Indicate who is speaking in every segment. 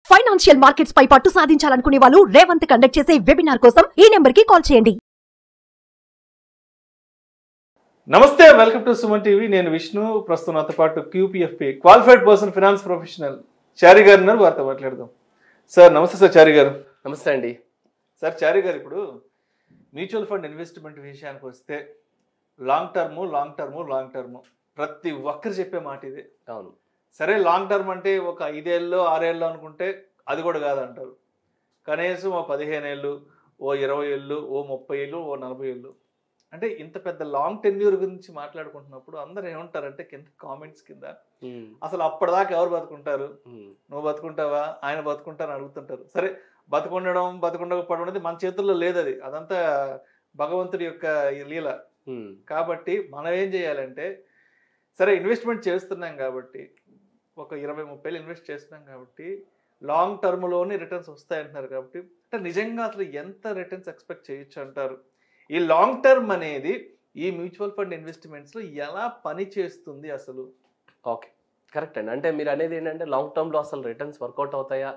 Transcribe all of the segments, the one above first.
Speaker 1: Financial markets పై పట్టు సాధించాలనుకునే వాళ్ళు Revanth conduct చేసే వెబినార్ కోసం ఈ నెంబర్ కి కాల్ చేయండి.
Speaker 2: నమస్తే, వెల్కమ్ టు సుమన్ టీవీ. నేను విష్ణు. ప్రస్తుతం నాతో పాటు QPFP qualified person finance professional Chari గారు ఉన్నారు. వారితో మాట్లాడదాం. సార్ నమస్తే. సార్ చారి గారు.
Speaker 3: నమస్తే అండి.
Speaker 2: సార్ చారి గారు, ఇప్పుడు మ్యూచువల్ ఫండ్ ఇన్వెస్ట్మెంట్ విషయానికి వస్తే లాంగ్ టర్మ్ ప్రతి ఒక్కరు చెప్పే మాట ఇదే.
Speaker 3: అవును,
Speaker 2: సరే, లాంగ్ టర్మ్ అంటే ఒక 5 ఏళ్ళు 6 ఏళ్ళు అనుకుంటే అది కూడా కాదంటారు. కనీసం ఓ 15 ఏళ్ళు, ఓ 20 ఏళ్ళు, ఓ 30 ఏళ్ళు, ఓ 40 ఏళ్ళు. అంటే ఇంత పెద్ద లాంగ్ టెన్యూర్ గురించి మాట్లాడుకుంటున్నప్పుడు అందరు ఏమంటారంటే కింద కామెంట్స్ కింద అసలు అప్పటిదాకా ఎవరు బతుకుంటారు, నువ్వు బతుకుంటావా, ఆయన బతుకుంటారని అడుగుతుంటారు. సరే, బతుకుండకపోవడం అనేది మన చేతుల్లో లేదు. అదంతా భగవంతుడి యొక్క లీల. కాబట్టి మనం ఏం చేయాలంటే, సరే ఇన్వెస్ట్మెంట్ చేస్తున్నాం కాబట్టి, ఒక 20-30 ఏళ్ళు ఇన్వెస్ట్ చేస్తున్నాం కాబట్టి లాంగ్ టర్మ్లోనే రిటర్న్స్ వస్తాయంటున్నారు. కాబట్టి అంటే నిజంగా అసలు ఎంత రిటర్న్స్ ఎక్స్పెక్ట్ చేయొచ్చు అంటారు? ఈ లాంగ్ టర్మ్ అనేది ఈ మ్యూచువల్ ఫండ్ ఇన్వెస్ట్మెంట్స్లో ఎలా పని చేస్తుంది అసలు?
Speaker 3: ఓకే, కరెక్ట్ అండి. అంటే మీరు అనేది ఏంటంటే లాంగ్ టర్మ్లో అసలు రిటర్న్స్ వర్కౌట్ అవుతాయా,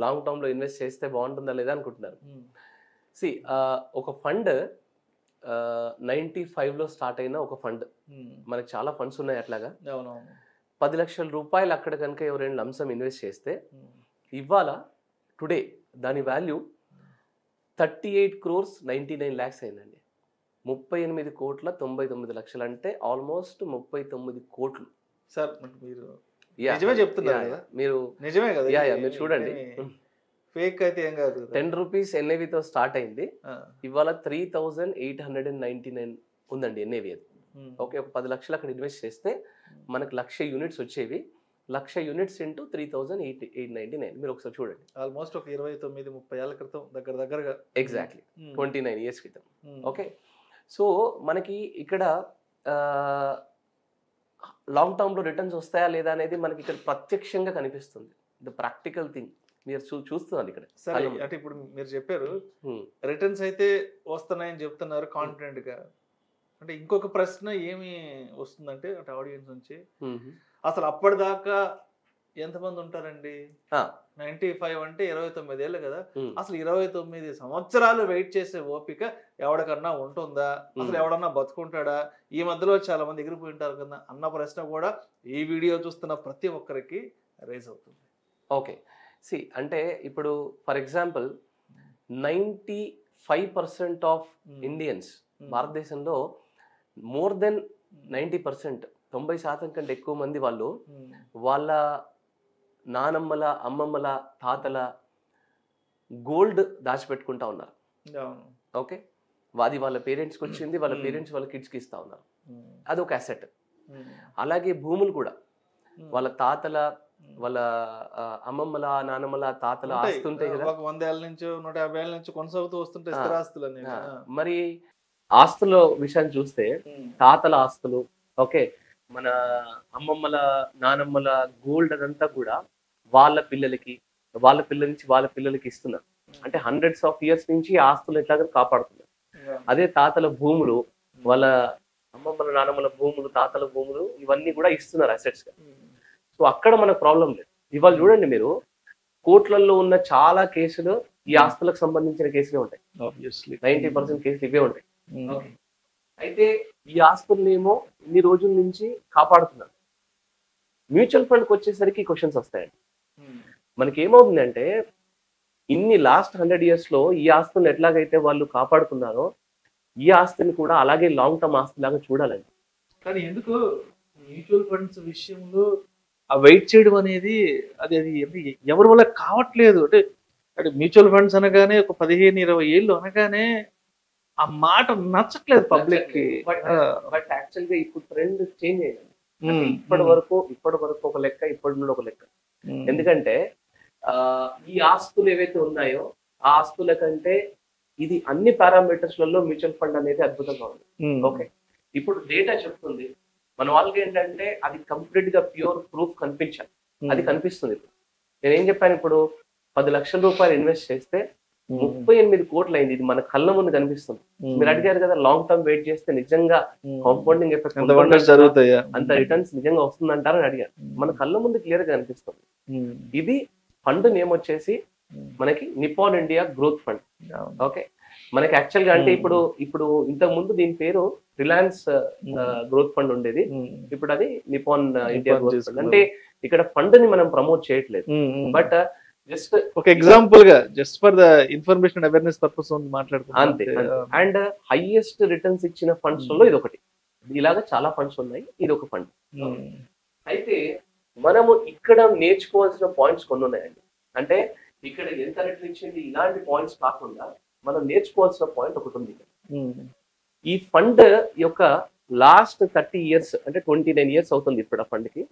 Speaker 3: లాంగ్ టర్మ్లో ఇన్వెస్ట్ చేస్తే బాగుంటుందా లేదా అనుకుంటున్నారు. ఒక ఫండ్ 95లో స్టార్ట్ అయిన ఒక ఫండ్, మనకి చాలా ఫండ్స్ ఉన్నాయి. అట్లాగా 10 లక్షల రూపాయలు అక్కడ కనుక ఎవరైనా లంసం ఇన్వెస్ట్ చేస్తే ఇవాళ టుడే దాని వాల్యూ 38,99,00,000 అయిందండి. 38,99,00,000 అంటే ఆల్మోస్ట్ 39 కోట్లు.
Speaker 2: సార్ మీరు నిజమే చెప్తున్నారు కదా?
Speaker 3: మీరు
Speaker 2: నిజమే కదా?
Speaker 3: మీరు చూడండి,
Speaker 2: ఫేక్ అయితే ఏం కాదు.
Speaker 3: 10 రూపీస్ ఎన్ఏవితో స్టార్ట్ అయింది, ఇవాళ 3,899 ఉందండి ఎన్ఏవి. అది ఓకే. ఒక 10 లక్షలు అక్కడ ఇన్వెస్ట్ చేస్తే మనకు 1,00,000 యూనిట్స్ వచ్చేవి. 1,00,000 యూనిట్స్ ఇంటూ 3,899. మీరు ఒకసారి చూడండి,
Speaker 2: ఆల్మోస్ట్ ఒక 29-30 ఏళ్ల క్రితం దగ్గరగా.
Speaker 3: ఎగ్జాక్ట్లీ 29 ఇయర్స్ క్రితం. ఓకే, సో మనకి ఇక్కడ లాంగ్ టర్మ్లో రిటర్న్స్ వస్తాయా లేదా అనేది మనకి ఇక్కడ ప్రత్యక్షంగా కనిపిస్తుంది. ద ప్రాక్టికల్ థింగ్ మీరు చూస్తున్నారు ఇక్కడ.
Speaker 2: సరే, అంటే ఇప్పుడు మీరు చెప్పారు రిటర్న్స్ అయితే వస్తున్నాయని చెప్తున్నారు కాన్ఫిడెంట్ గా. అంటే ఇంకొక ప్రశ్న ఏమి వస్తుందంటే అంటే ఆడియన్స్ నుంచి, అసలు అప్పటిదాకా ఎంతమంది ఉంటారండి? 95 అంటే 29 ఏళ్ళు కదా. అసలు 29 సంవత్సరాలు వెయిట్ చేసే ఓపిక ఎవరికన్నా ఉంటుందా? అసలు ఎవడన్నా బతుకుంటాడా? ఈ మధ్యలో చాలా మంది ఎగిరిపోయి ఉంటారు కదా అన్న ప్రశ్న కూడా ఈ వీడియో చూస్తున్న ప్రతి ఒక్కరికి రైజ్ అవుతుంది.
Speaker 3: ఓకే, అంటే ఇప్పుడు ఫర్ ఎగ్జాంపుల్ 95% ఆఫ్ ఇండియన్స్ భారతదేశంలో మోర్ దెన్ 90%, 90% కంటే ఎక్కువ మంది వాళ్ళు వాళ్ళ నానమ్మల, అమ్మమ్మల, తాతల గోల్డ్ దాచిపెట్టుకుంటా ఉన్నారు. ఓకే, అది వాళ్ళ పేరెంట్స్కి వచ్చింది, వాళ్ళ పేరెంట్స్ వాళ్ళ కిడ్స్కి ఇస్తా ఉన్నారు. అది ఒక అసెట్. అలాగే భూములు కూడా వాళ్ళ తాతల, వాళ్ళ అమ్మమ్మల, నానమ్మల, తాతల ఆస్తి ఉంటాయి కదా,
Speaker 2: 100 ఏళ్ళ నుంచి 150 ఏళ్ళ నుంచి కొనసాగుతూ వస్తుంటాయి స్థిరాస్తులు.
Speaker 3: మరి ఆస్తుల విషయాన్ని చూస్తే తాతల ఆస్తులు, ఓకే, మన అమ్మమ్మల, నానమ్మల గోల్డ్ అదంతా కూడా వాళ్ళ పిల్లలకి, వాళ్ళ పిల్లల నుంచి వాళ్ళ పిల్లలకి ఇస్తున్నారు. అంటే హండ్రెడ్స్ ఆఫ్ ఇయర్స్ నుంచి ఆస్తులు ఎట్లాగా కాపాడుతున్నారు. అదే తాతల భూములు, వాళ్ళ అమ్మమ్మల, నానమ్మల భూములు, తాతల భూములు, ఇవన్నీ కూడా ఇస్తున్నారు అసెట్స్ గా. సో అక్కడ మనకు ప్రాబ్లం లేదు. ఇవాళ చూడండి మీరు, కోర్టులలో ఉన్న చాలా కేసులు ఈ ఆస్తులకు సంబంధించిన కేసులే ఉంటాయి. 90% కేసులు ఇవే ఉంటాయి. అయితే ఈ ఆస్తులనేమో ఇన్ని రోజుల నుంచి కాపాడుతున్నారు. మ్యూచువల్ ఫండ్కి వచ్చేసరికి క్వశ్చన్స్ వస్తాయండి. మనకి ఏమవుతుందంటే, ఇన్ని లాస్ట్ 100 years లో ఈ ఆస్తులను ఎట్లాగైతే వాళ్ళు కాపాడుతున్నారో ఈ ఆస్తిని కూడా అలాగే లాంగ్ టర్మ్ ఆస్తి లాగా చూడాలండి.
Speaker 2: కానీ ఎందుకు మ్యూచువల్ ఫండ్స్ విషయంలో ఆ వెయిట్ చేయడం అనేది అది ఎవరి వల్ల కావట్లేదు? అంటే మ్యూచువల్ ఫండ్స్ అనగానే ఒక 15-20 ఏళ్ళు అనగానే ఆ మాట నచ్చట్లేదు పబ్లిక్ కి.
Speaker 3: బట్ యాక్చువల్ గా ఇప్పుడు ట్రెండ్ చేంజ్ అయ్యింది. ఇప్పటి వరకు ఒక లెక్క, ఇప్పటి నుండి ఒక లెక్క. ఎందుకంటే ఈ ఆస్తులు ఏవైతే ఉన్నాయో ఆ ఆస్తుల కంటే ఇది అన్ని పారామీటర్స్లలో మ్యూచువల్ ఫండ్ అనేది అద్భుతంగా ఉంది. ఓకే, ఇప్పుడు డేటా చెప్తుంది మన వాళ్ళకి ఏంటంటే అది కంప్లీట్ గా ప్యూర్ ప్రూఫ్ కనిపించాలి. అది కనిపిస్తుంది. నేను ఏం చెప్పాను, ఇప్పుడు 10 లక్షల రూపాయలు ఇన్వెస్ట్ చేస్తే 38 కోట్లు అయింది. ఇది మన కళ్ళ ముందు కనిపిస్తుంది. మీరు అడిగారు కదా లాంగ్ టర్మ్ వెయిట్ చేస్తే నిజంగా కాంపౌండింగ్ ఎఫెక్ట్
Speaker 2: జరుగుతాయా,
Speaker 3: అంత రిటర్న్స్ నిజంగా వస్తుందంటారని అడిగారు. మన కళ్ళ ముందు క్లియర్ గా కనిపిస్తుంది. ఇది ఫండ్ నేమ్ వచ్చేసి మనకి Nippon India growth fund. Okay, మనకి యాక్చువల్ గా అంటే ఇప్పుడు ఇంతకు ముందు దీని పేరు రిలయన్స్ గ్రోత్ ఫండ్ ఉండేది, ఇప్పుడు అది నిపాన్ ఇండియా గ్రోత్ ఫండ్. అంటే ఇక్కడ ఫండ్ ని మనం ప్రమోట్ చేయట్లేదు, బట్ జస్ట్
Speaker 2: ఒక ఎగ్జాంపుల్ గా just for the information awareness purpose మాట్లాడుకుంటాం
Speaker 3: అంతే. అండ్ హైయెస్ట్ రిటర్న్స్ ఇచ్చిన ఫండ్స్ లో ఇది ఒకటి. ఇలాగా చాలా ఫండ్స్ ఉన్నాయి, ఇది ఒక ఫండ్. అయితే మనము ఇక్కడ నేర్చుకోవాల్సిన పాయింట్స్ కొన్ని ఉన్నాయండి. అంటే ఇక్కడ ఎంత రిటర్న్ ఇచ్చింది ఇలాంటి పాయింట్స్ కాకుండా మనం నేర్చుకోవాల్సిన పాయింట్ ఒకటి ఉంది. ఈ ఫండ్ యొక్క లాస్ట్ 30 years అంటే 29 years అవుతుంది ఇప్పుడు ఆ ఫండ్ కి.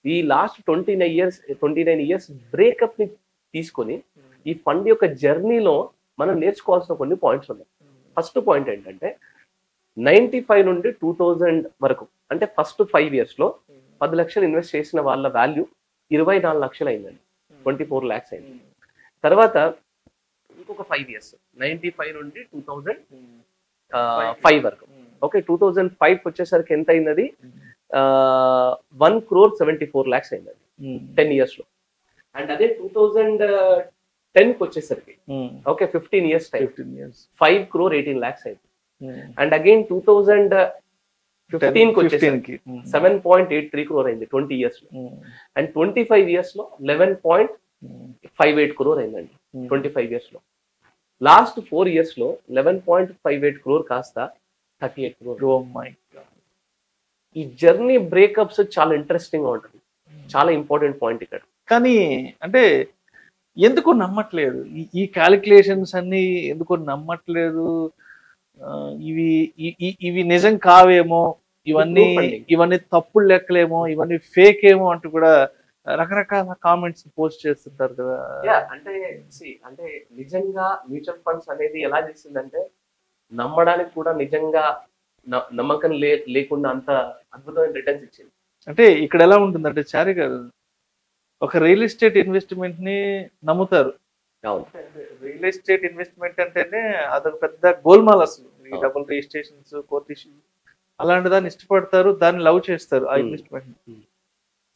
Speaker 3: ఈ లాస్ట్ 29 years బ్రేకప్ ని తీసుకొని ఈ ఫండ్ యొక్క జర్నీలో మనం నేర్చుకోవాల్సిన కొన్ని పాయింట్స్ ఉన్నాయి. ఫస్ట్ పాయింట్ ఏంటంటే 95 నుండి 2000 వరకు అంటే ఫస్ట్ 5 years లో 10 లక్షలు ఇన్వెస్ట్ చేసిన వాళ్ళ వాల్యూ 24 లక్షలు అయిందండి, 24 lakhs అయింది. తర్వాత ఇంకొక 5 years 95 నుండి 2005 వరకు. ఓకే, 2005 వచ్చేసరికి ఎంత అయింది? 1,74 lakhs అయింది 10 years లో. అండ్ అదే 2010 వచ్చేసరికి ఓకే 15 years టైం 5,18 lakhs అయింది. అండ్ అగైన్ 2015 వచ్చేసరికి 7.83 crore అయింది 20 years లో. అండ్ 25 years లో 11.58 crore అయిందండి 25 years లో. లాస్ట్ 4 years లో 11.58 crore కాస్త 38 crore. ఈ జర్నీ బ్రేకప్స్ చాలా ఇంట్రెస్టింగ్ గా ఉంటుంది, చాలా ఇంపార్టెంట్ పాయింట్ ఇక్కడ.
Speaker 2: కానీ అంటే ఎందుకు నమ్మట్లేదు ఈ క్యాలిక్యులేషన్స్ అన్ని, ఎందుకు నమ్మట్లేదు? ఇవి నిజం కావేమో, ఇవన్నీ తప్పుడు లెక్కలేమో, ఇవన్నీ ఫేక్ ఏమో అంటూ కూడా రకరకాల కామెంట్స్ పోస్ట్ చేస్తుంటారు కదా.
Speaker 3: అంటే నిజంగా మ్యూచువల్ ఫండ్స్ అనేది ఎలా చేసిందంటే నమ్మడానికి కూడా నిజంగా నమ్మకం లేకుండా అంత అద్భుతమైన రిటర్న్స్ ఇచ్చింది.
Speaker 2: అంటే ఇక్కడ ఎలా ఉంటుందంటే చారి గారు, ఒక రియల్ ఎస్టేట్ ఇన్వెస్ట్మెంట్ ని నమ్ముతారు. రియల్ ఎస్టేట్ ఇన్వెస్ట్మెంట్ అంటేనే అదొక పెద్ద గోల్మాల్. అసలు ఈ డబుల్ రిజిస్ట్రేషన్స్, కోర్ట్ ఇష్యూ అలాంటి దాన్ని ఇష్టపడతారు, దాన్ని లవ్ చేస్తారు ఆ ఇన్వెస్ట్మెంట్.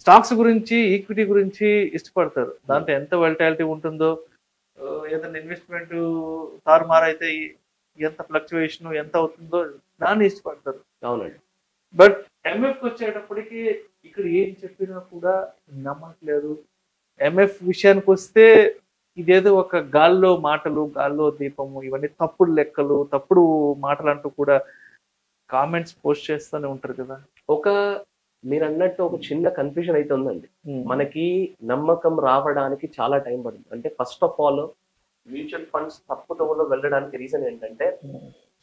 Speaker 2: స్టాక్స్ గురించి, ఈక్విటీ గురించి ఇష్టపడతారు. దాంట్లో ఎంత వెల్టాలిటీ ఉంటుందో, ఏదైనా ఇన్వెస్ట్మెంట్ తారుమారైతే ఎంత ఫ్లక్చువేషన్ ఎంత అవుతుందో దాన్ని ఇష్టపడతారు.
Speaker 3: అవునండి.
Speaker 2: బట్ ఎంఎఫ్ వచ్చేటప్పటికి ఇక్కడ ఏం చెప్పినా కూడా నమ్మట్లేదు. ఎంఎఫ్ విషయానికి వస్తే ఇదేదో ఒక గాల్లో మాటలు, గాల్లో దీపము, ఇవన్నీ తప్పుడు లెక్కలు, తప్పుడు మాటలు అంటూ కూడా కామెంట్స్ పోస్ట్ చేస్తూనే ఉంటారు కదా.
Speaker 3: మీరు అన్నట్టు ఒక చిన్న కన్ఫ్యూజన్ అయితే ఉందండి. మనకి నమ్మకం రావడానికి చాలా టైం పడుతుంది. అంటే first of all mutual funds తప్పుదోవలో వెళ్ళడానికి రీజన్ ఏంటంటే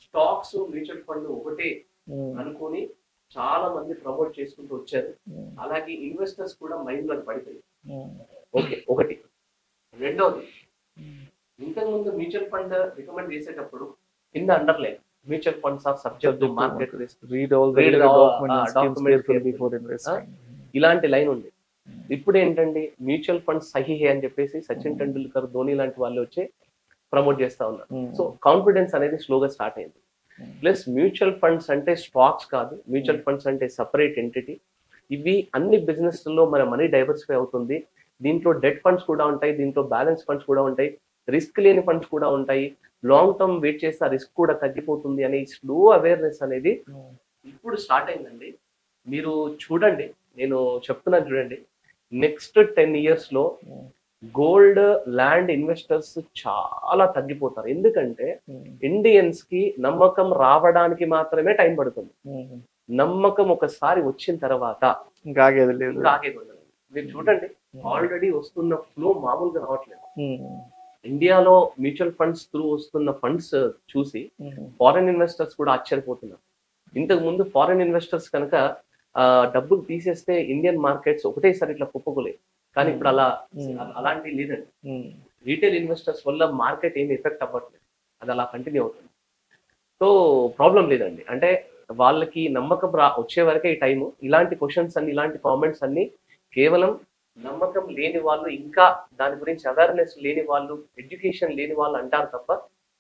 Speaker 3: స్టాక్స్, మ్యూచువల్ ఫండ్ ఒకటే అనుకుని చాలా మంది ప్రమోట్ చేసుకుంటూ వచ్చారు. అలాగే ఇన్వెస్టర్స్ కూడా మైండ్ లో పడిపోయి ఓకే ఒకటి. రెండోది, ఇంతకుముందు మ్యూచువల్ ఫండ్ రికమెండ్ చేసేటప్పుడు కింద underline mutual funds are subject to market risk, ఇలాంటి లైన్ ఉంది. ఇప్పుడు ఏంటండి, మ్యూచువల్ ఫండ్స్ సహిహే అని చెప్పేసి సచిన్ టెండూల్కర్, ధోని లాంటి వాళ్ళు వచ్చి ప్రమోట్ చేస్తా ఉన్నారు. సో కాన్ఫిడెన్స్ అనేది స్లోగా స్టార్ట్ అయింది. ప్లస్ మ్యూచువల్ ఫండ్స్ అంటే స్టాక్స్ కాదు, మ్యూచువల్ ఫండ్స్ అంటే సపరేట్ ఎంటిటీ. ఇవి అన్ని బిజినెస్ లో మన మనీ డైవర్సిఫై అవుతుంది. దీంట్లో డెట్ ఫండ్స్ కూడా ఉంటాయి, దీంట్లో బ్యాలెన్స్ ఫండ్స్ కూడా ఉంటాయి, రిస్క్ లేని ఫండ్స్ కూడా ఉంటాయి. లాంగ్ టర్మ్ వెయిట్ చేస్తే ఆ రిస్క్ కూడా తగ్గిపోతుంది అనే స్లో అవేర్నెస్ అనేది ఇప్పుడు స్టార్ట్ అయిందండి. మీరు చూడండి, నేను చెప్తున్నా చూడండి, నెక్స్ట్ 10 years లో గోల్డ్, ల్యాండ్ ఇన్వెస్టర్స్ చాలా తగ్గిపోతారు. ఎందుకంటే ఇండియన్స్ కి నమ్మకం రావడానికి మాత్రమే టైం పడుతుంది. నమ్మకం ఒకసారి వచ్చిన తర్వాత
Speaker 2: ఇంకా ఆగేది లేదు.
Speaker 3: మీరు చూడండి, ఆల్రెడీ వస్తున్న ఫ్లో మామూలుగా రావట్లేదు. ఇండియాలో మ్యూచువల్ ఫండ్స్ త్రూ వస్తున్న ఫండ్స్ చూసి ఫారెన్ ఇన్వెస్టర్స్ కూడా ఆశ్చర్యపోతున్నారు. ఇంతకు ముందు ఫారెన్ ఇన్వెస్టర్స్ కనుక డబ్బులు తీసేస్తే ఇండియన్ మార్కెట్స్ ఒకటేసారి ఇట్లా కుప్పకూలేదు. కానీ ఇప్పుడు అలాంటి లేదండి. రీటైల్ ఇన్వెస్టర్స్ వల్ల మార్కెట్ ఏమి ఎఫెక్ట్ అవ్వట్లేదు, అది అలా కంటిన్యూ అవుతుంది. సో ప్రాబ్లం లేదండి. అంటే వాళ్ళకి నమ్మకం వచ్చే వరకే ఈ టైము. ఇలాంటి క్వశ్చన్స్ అన్ని, ఇలాంటి కామెంట్స్ అన్ని కేవలం నమ్మకం లేని వాళ్ళు, ఇంకా దాని గురించి అవేర్నెస్ లేని వాళ్ళు, ఎడ్యుకేషన్ లేని వాళ్ళు అంటారు తప్ప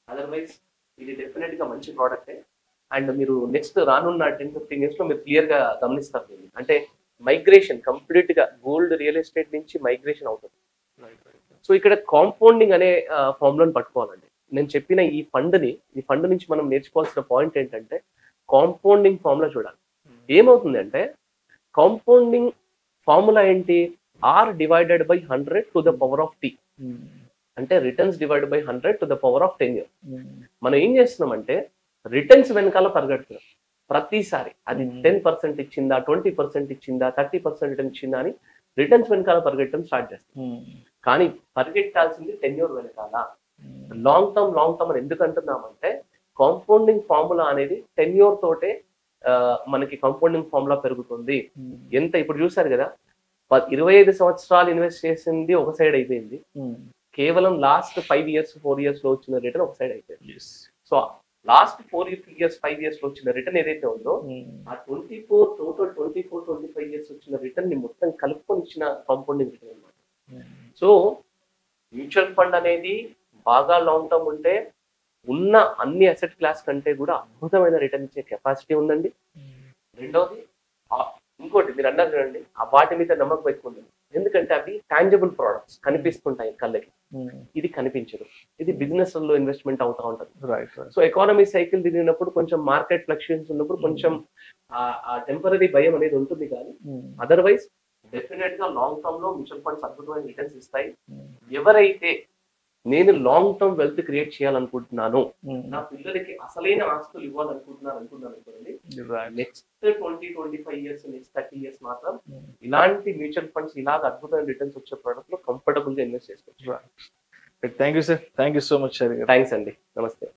Speaker 3: అదర్వైజ్ ఇది డెఫినెట్ గా మంచి ప్రోడక్టే. అండ్ మీరు నెక్స్ట్ రానున్న 10-15 years లో మీరు క్లియర్ గా గమనిస్తారు. అంటే మైగ్రేషన్ కంప్లీట్ గా గోల్డ్, రియల్ ఎస్టేట్ నుంచి మైగ్రేషన్ అవుతుంది. సో ఇక్కడ కాంపౌండింగ్ అనే ఫార్ములాని పట్టుకోవాలండి. నేను చెప్పిన ఈ ఫండ్ నుంచి మనం నేర్చుకోవాల్సిన పాయింట్ ఏంటంటే కాంపౌండింగ్ ఫార్ములా చూడాలి. ఏమవుతుంది అంటే కాంపౌండింగ్ ఫార్ములా ఏంటి? R divided by 100 to the power of T, అంటే returns divided by 100 to the power of 10 years. మనం ఏం చేస్తున్నామంటే రిటర్న్స్ వెనకాల పరిగెడుతున్నాం ప్రతిసారి. అది 10% ఇచ్చిందా, 20% ఇచ్చిందా, 30% రిటర్న్ ఇచ్చిందా అని రిటర్న్స్ వెనకాల పరిగెట్టడం స్టార్ట్ చేస్తాం. కానీ పరిగెట్టాల్సింది 10 years వెనకాల. లాంగ్ టర్మ్ అని ఎందుకు అంటున్నామంటే కాంపౌండింగ్ ఫార్ములా అనేది 10 years తోటే మనకి కాంపౌండింగ్ ఫార్ములా పెరుగుతుంది. ఎంత ఇప్పుడు చూసారు కదా, 25 సంవత్సరాలు ఇన్వెస్ట్ చేసింది ఒక సైడ్ అయిపోయింది, కేవలం లాస్ట్ 5 years 4 years లో వచ్చిన రిటర్న్ ఒక సైడ్ అయిపోయింది. సో లాస్ట్ 4 years 5 years లో వచ్చిన రిటర్న్ ఏదైతే ఉందో ఆ 24-25 years వచ్చిన రిటర్న్ ని మొత్తం కలుపుకొని ఇచ్చిన కాంపౌండింగ్ రిటర్న్ అన్నమాట. సో మ్యూచువల్ ఫండ్ అనేది బాగా లాంగ్ టర్మ్ ఉంటే ఉన్న అన్ని అసెట్ క్లాస్ కంటే కూడా అద్భుతమైన రిటర్న్ ఇచ్చే కెపాసిటీ ఉందండి. రెండవది ఇంకోటి మీరు అన్నారు చూడండి, ఆ వాటి మీద నమ్మకం పెట్టుకుంటుంది. ఎందుకంటే అవి టాంజిబుల్ ప్రోడక్ట్స్, కనిపిస్తుంటాయి కళ్ళకి. ఇది కనిపించదు. ఇది బిజినెస్ లో ఇన్వెస్ట్మెంట్ అవుతా ఉంటుంది. సో ఎకానమీ సైకిల్ తిరిగినప్పుడు కొంచెం మార్కెట్ ఫ్లక్చుయేషన్స్ ఉన్నప్పుడు కొంచెం ఆ టెంపరీ భయం అనేది ఉంటుంది. కానీ అదర్వైజ్ డెఫినెట్ గా లాంగ్ టర్మ్ లో మ్యూచువల్ ఫండ్స్ అద్భుతమైన రిటర్న్స్ ఇస్తాయి. ఎవరైతే నేను లాంగ్ టర్మ్ వెల్త్ క్రియేట్ చేయాలనుకుంటున్నాను, నా పిల్లలకి అసలైన ఆస్తులు ఇవ్వాలనుకుంటున్నాను అనుకోండి, నెక్స్ట్ 20-25 years నెక్స్ట్ 30 years మాత్రం ఇలాంటి మ్యూచువల్ ఫండ్స్ ఇలాగ అద్భుతమైన రిటర్న్స్ వచ్చే ప్రోడక్ట్ లో కంఫర్టబుల్ గా ఇన్వెస్ట్ చేసుకోవచ్చు.
Speaker 2: Thank you sir, thank you so much.
Speaker 3: Thanks అండి, నమస్తే.